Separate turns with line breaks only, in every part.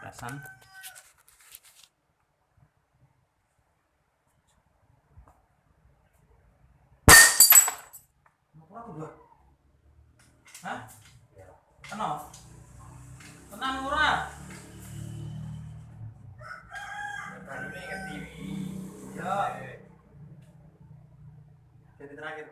pementasan. Hah? Kenapa? Tenang ora?
Ini ke TV.
Ya. Jadi terakhir.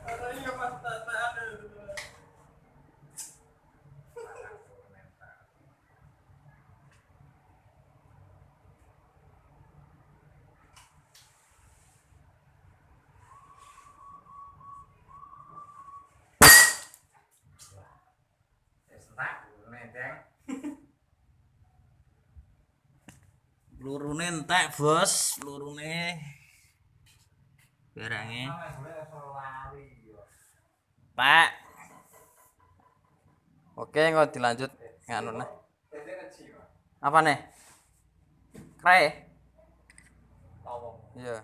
Ada iya pas ada. Pelurune entek, Bos. Pelurune. Barangnya. Pak. Oke, nggak dilanjut nganu nah. Apa nih? Krai? Iya.